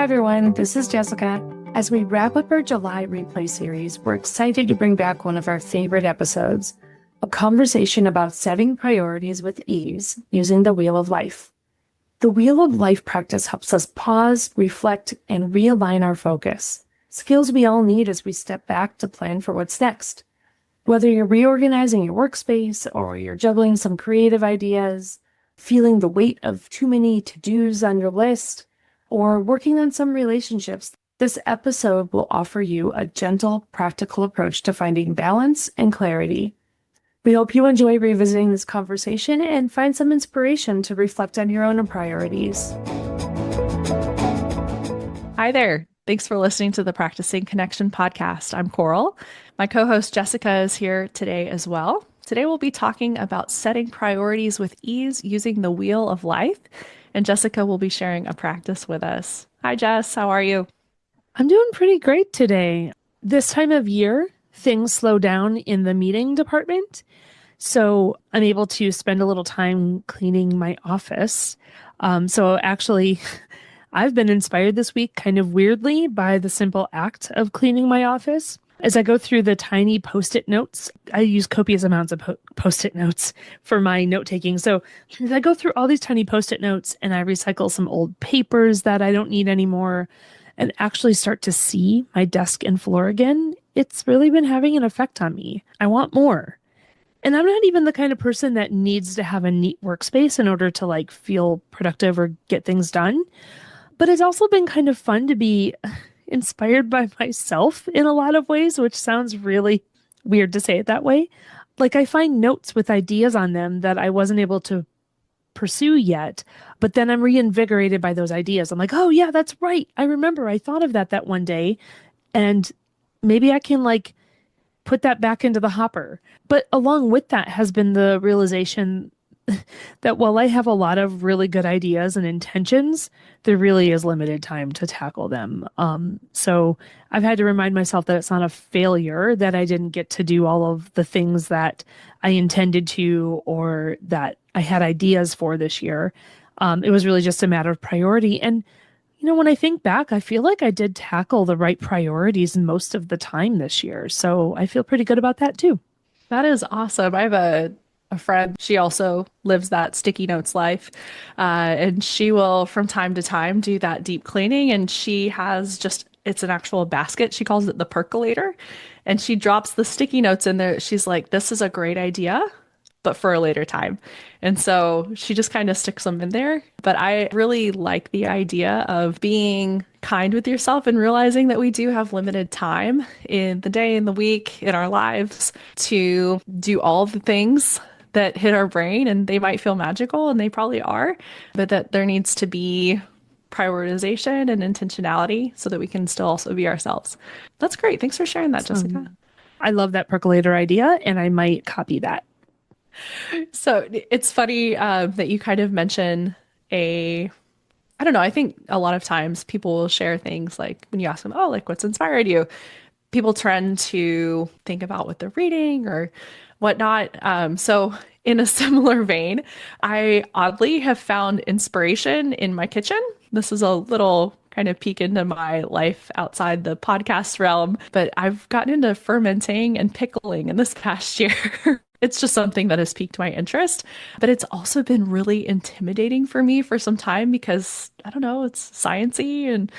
Hi, everyone. This is Jessica. As we wrap up our July replay series, we're excited to bring back one of our favorite episodes, a conversation about setting priorities with ease using the Wheel of Life. The Wheel of Life practice helps us pause, reflect, and realign our focus, skills we all need as we step back to plan for what's next. Whether you're reorganizing your workspace or you're juggling some creative ideas, feeling the weight of too many to-dos on your list, or working on some relationships, this episode will offer you a gentle, practical approach to finding balance and clarity. We hope you enjoy revisiting this conversation and find some inspiration to reflect on your own priorities. Hi there. Thanks for listening to the Practicing Connection podcast. I'm Coral. My co-host Jessica is here today as well. Today we'll be talking about setting priorities with ease using the Wheel of Life, and Jessica will be sharing a practice with us. Hi, Jess. How are you? I'm doing pretty great today. This time of year, things slow down in the meeting department, so I'm able to spend a little time cleaning my office. So actually, I've been inspired this week kind of weirdly by the simple act of cleaning my office. As I go through the tiny Post-it notes, I use copious amounts of Post-it notes for my note-taking. So as I go through all these tiny Post-it notes and I recycle some old papers that I don't need anymore and actually start to see my desk and floor again, it's really been having an effect on me. I want more. And I'm not even the kind of person that needs to have a neat workspace in order to feel productive or get things done. But it's also been kind of fun to be inspired by myself in a lot of ways, which sounds really weird to say it that way. I find notes with ideas on them that I wasn't able to pursue yet, but then I'm reinvigorated by those ideas. I'm like, oh yeah, that's right. I remember I thought of that one day, and maybe I can put that back into the hopper. But along with that has been the realization that while I have a lot of really good ideas and intentions, there really is limited time to tackle them. So I've had to remind myself that it's not a failure that I didn't get to do all of the things that I intended to or that I had ideas for this year. It was really just a matter of priority. And, when I think back, I feel like I did tackle the right priorities most of the time this year. So I feel pretty good about that too. That is awesome. I have a friend. She also lives that sticky notes life. And she will, from time to time, do that deep cleaning. And she has it's an actual basket. She calls it the percolator. And she drops the sticky notes in there. She's like, this is a great idea, but for a later time. And so she just kind of sticks them in there. But I really like the idea of being kind with yourself and realizing that we do have limited time in the day, in the week, in our lives to do all of the things that hit our brain, and they might feel magical, and they probably are, but that there needs to be prioritization and intentionality so that we can still also be ourselves. That's great. Thanks for sharing that, Jessica. I love that percolator idea, and I might copy that. So it's funny that you kind of mention I don't know, I think a lot of times people will share things like when you ask them, oh, what's inspired you? People tend to think about what they're reading or whatnot. So in a similar vein, I oddly have found inspiration in my kitchen. This is a little kind of peek into my life outside the podcast realm, but I've gotten into fermenting and pickling in this past year. It's just something that has piqued my interest, but it's also been really intimidating for me for some time because I don't know, it's sciencey and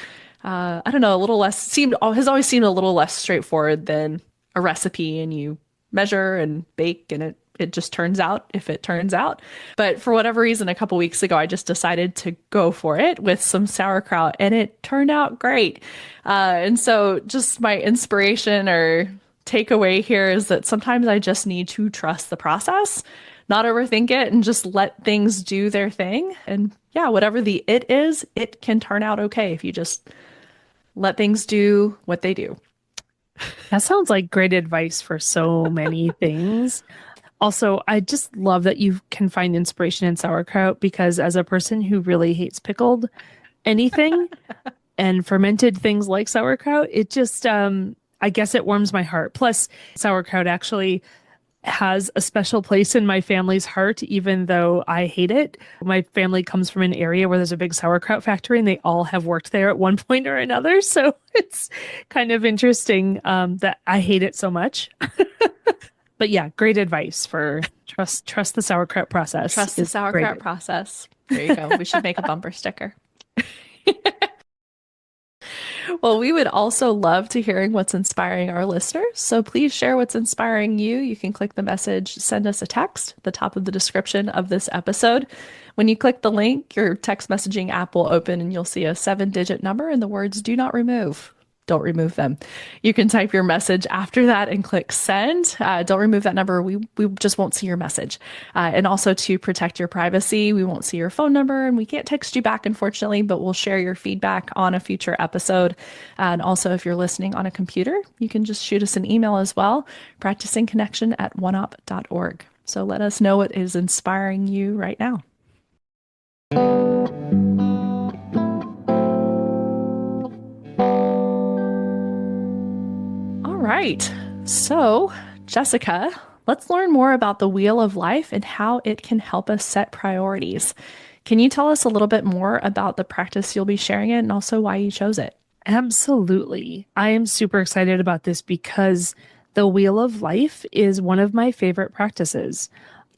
I don't know, has always seemed a little less straightforward than a recipe and you measure and bake and it just turns out if it turns out. But for whatever reason, a couple weeks ago, I just decided to go for it with some sauerkraut and it turned out great. And so just my inspiration or takeaway here is that sometimes I just need to trust the process, not overthink it, and just let things do their thing. And yeah, whatever the it is, it can turn out okay if you just let things do what they do. That sounds like great advice for so many things. Also, I just love that you can find inspiration in sauerkraut because as a person who really hates pickled anything and fermented things like sauerkraut, it just, I guess it warms my heart. Plus, sauerkraut actually has a special place in my family's heart, even though I hate it. My family comes from an area where there's a big sauerkraut factory, and they all have worked there at one point or another. So it's kind of interesting that I hate it so much. But yeah, great advice for trust the sauerkraut process Trust the is great. sauerkraut process. There you go. We should make a bumper sticker. Well, we would also love to hearing what's inspiring our listeners. So please share what's inspiring you. You can click the message, send us a text at the top of the description of this episode. When you click the link, your text messaging app will open and you'll see a 7-digit number and the words "do not remove." Don't remove them. You can type your message after that and click send. Don't remove that number. We just won't see your message. And also to protect your privacy, we won't see your phone number and we can't text you back, unfortunately, but we'll share your feedback on a future episode. And also, if you're listening on a computer, you can just shoot us an email as well, practicingconnection@oneop.org. So let us know what is inspiring you right now. All right. So, Jessica, let's learn more about the Wheel of Life and how it can help us set priorities. Can you tell us a little bit more about the practice you'll be sharing it and also why you chose it? Absolutely. I am super excited about this because the Wheel of Life is one of my favorite practices.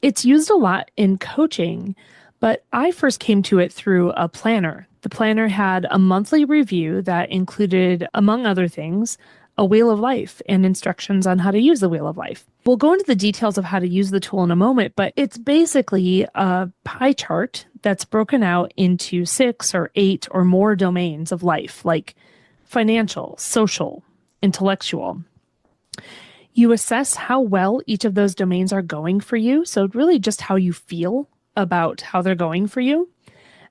It's used a lot in coaching, but I first came to it through a planner. The planner had a monthly review that included, among other things, a Wheel of Life and instructions on how to use the Wheel of Life. We'll go into the details of how to use the tool in a moment, but it's basically a pie chart that's broken out into 6 or 8 or more domains of life, like financial, social, intellectual. You assess how well each of those domains are going for you. So, really, just how you feel about how they're going for you.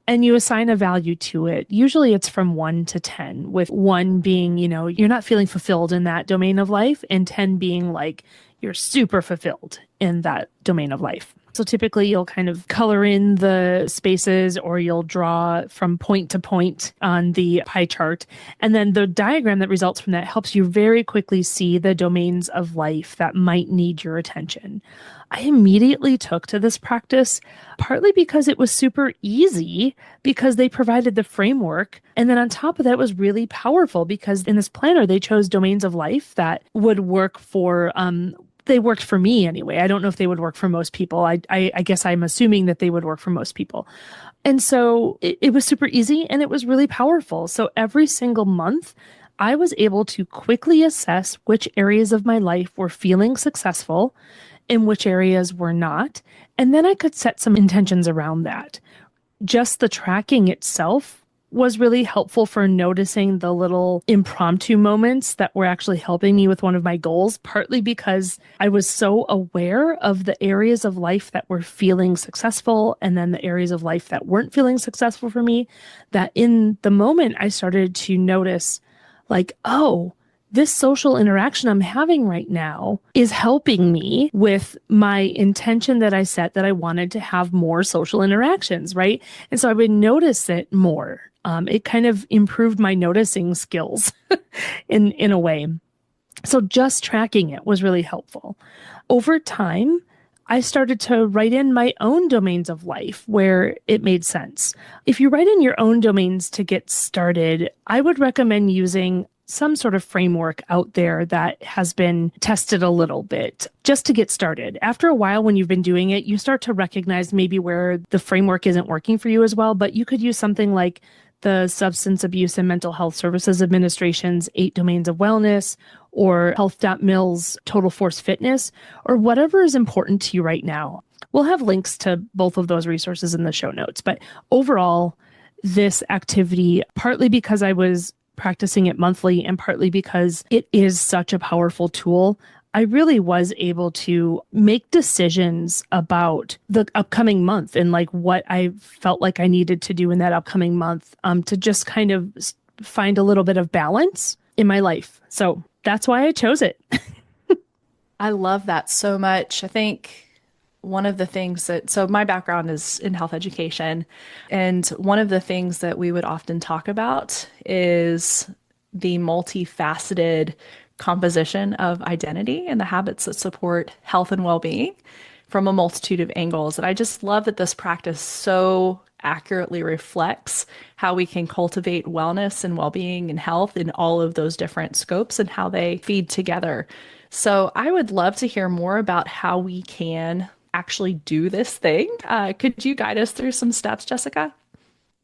And you assign a value to it. Usually it's from 1 to 10, with 1 being, you're not feeling fulfilled in that domain of life, and 10 being like you're super fulfilled in that domain of life. So typically you'll kind of color in the spaces or you'll draw from point to point on the pie chart. And then the diagram that results from that helps you very quickly see the domains of life that might need your attention. I immediately took to this practice partly because it was super easy, because they provided the framework. And then on top of that, it was really powerful because in this planner, they chose domains of life that would work for they worked for me anyway. I don't know if they would work for most people. I guess I'm assuming that they would work for most people. And so it was super easy and it was really powerful. So every single month, I was able to quickly assess which areas of my life were feeling successful and which areas were not. And then I could set some intentions around that. Just the tracking itself was really helpful for noticing the little impromptu moments that were actually helping me with one of my goals, partly because I was so aware of the areas of life that were feeling successful and then the areas of life that weren't feeling successful for me, that in the moment I started to notice, like, oh, this social interaction I'm having right now is helping me with my intention that I set that I wanted to have more social interactions, right? And so I would notice it more. It kind of improved my noticing skills in a way. So just tracking it was really helpful. Over time, I started to write in my own domains of life where it made sense. If you write in your own domains to get started, I would recommend using some sort of framework out there that has been tested a little bit just to get started. After a while, when you've been doing it, you start to recognize maybe where the framework isn't working for you as well, but you could use something like the Substance Abuse and Mental Health Services Administration's 8 Domains of Wellness, or Health.Mil's Total Force Fitness, or whatever is important to you right now. We'll have links to both of those resources in the show notes. But overall, this activity, partly because I was practicing it monthly and partly because it is such a powerful tool, I really was able to make decisions about the upcoming month and like what I felt like I needed to do in that upcoming month to just kind of find a little bit of balance in my life. So that's why I chose it. I love that so much. I think one of the things so my background is in health education, and one of the things that we would often talk about is the multifaceted composition of identity and the habits that support health and well-being from a multitude of angles. And I just love that this practice so accurately reflects how we can cultivate wellness and well-being and health in all of those different scopes and how they feed together. So I would love to hear more about how we can actually do this thing. Could you guide us through some steps, Jessica?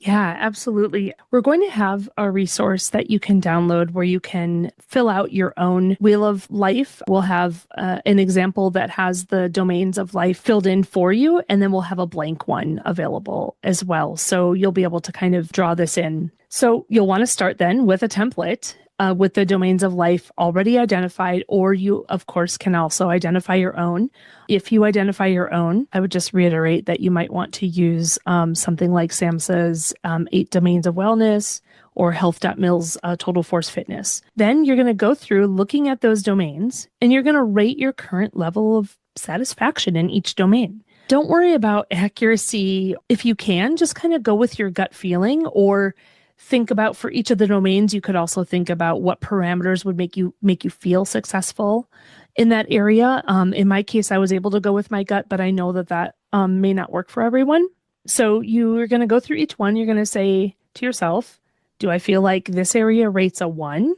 Yeah, absolutely. We're going to have a resource that you can download where you can fill out your own wheel of life. We'll have an example that has the domains of life filled in for you, and then we'll have a blank one available as well. So you'll be able to kind of draw this in. So you'll want to start then with a template. With the domains of life already identified, or you, of course, can also identify your own. If you identify your own, I would just reiterate that you might want to use something like SAMHSA's 8 Domains of Wellness or Health.Mil's Total Force Fitness. Then you're going to go through looking at those domains, and you're going to rate your current level of satisfaction in each domain. Don't worry about accuracy. If you can, just kind of go with your gut feeling, or think about for each of the domains. You could also think about what parameters would make you feel successful in that area. In my case, I was able to go with my gut, but I know that may not work for everyone. So you're going to go through each one. You're going to say to yourself, do I feel like this area rates a 1,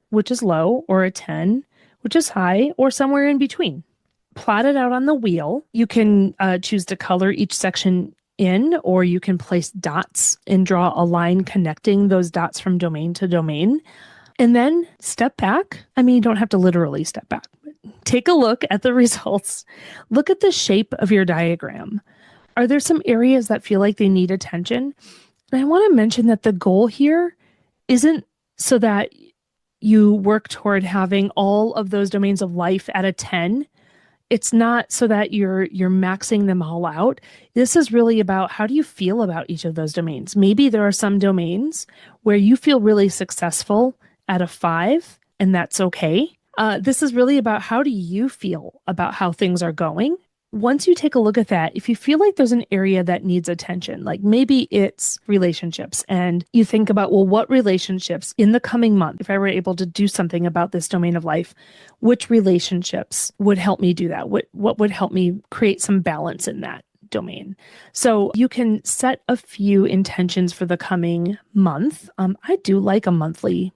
which is low, or a 10, which is high, or somewhere in between? Plot it out on the wheel. You can choose to color each section in, or you can place dots and draw a line connecting those dots from domain to domain. And then step back. I mean, you don't have to literally step back. Take a look at the results. Look at the shape of your diagram. Are there some areas that feel like they need attention? And I want to mention that the goal here isn't so that you work toward having all of those domains of life at a 10. It's not so that you're maxing them all out. This is really about, how do you feel about each of those domains? Maybe there are some domains where you feel really successful at a 5, and that's okay. This is really about, how do you feel about how things are going? Once you take a look at that, if you feel like there's an area that needs attention, like maybe it's relationships, and you think about, well, what relationships in the coming month, if I were able to do something about this domain of life, which relationships would help me do that? What would help me create some balance in that domain? So you can set a few intentions for the coming month. I do like a monthly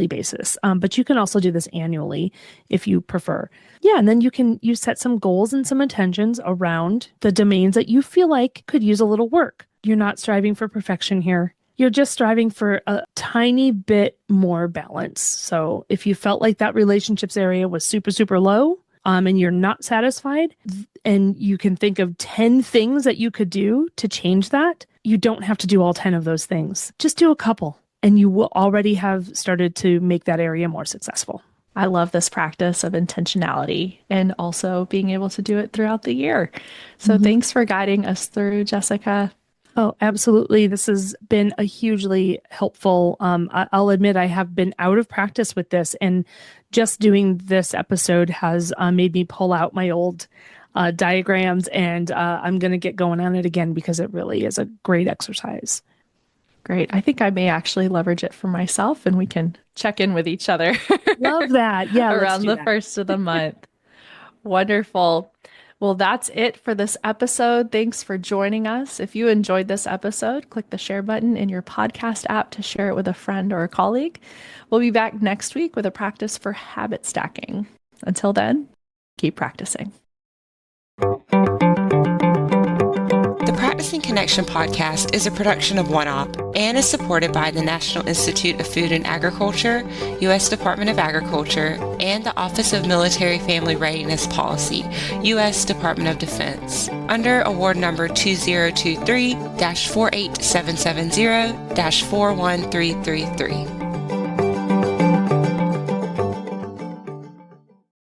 basis. But you can also do this annually if you prefer. Yeah, and then you set some goals and some intentions around the domains that you feel like could use a little work. You're not striving for perfection here. You're just striving for a tiny bit more balance. So if you felt like that relationships area was super, super low, and you're not satisfied, and you can think of 10 things that you could do to change that, you don't have to do all 10 of those things. Just do a couple, and you will already have started to make that area more successful. I love this practice of intentionality and also being able to do it throughout the year. So thanks for guiding us through, Jessica. Oh, absolutely. This has been a hugely helpful. I'll admit I have been out of practice with this, and just doing this episode has made me pull out my old diagrams, and I'm going to get going on it again because it really is a great exercise. Great. I think I may actually leverage it for myself, and we can check in with each other Love that. Yeah, around the first of the month. Wonderful. Well, that's it for this episode. Thanks for joining us. If you enjoyed this episode, click the share button in your podcast app to share it with a friend or a colleague. We'll be back next week with a practice for habit stacking. Until then, keep practicing. The Practicing Connection podcast is a production of OneOp and is supported by the National Institute of Food and Agriculture, U.S. Department of Agriculture, and the Office of Military Family Readiness Policy, U.S. Department of Defense, under award number 2023-48770-41333.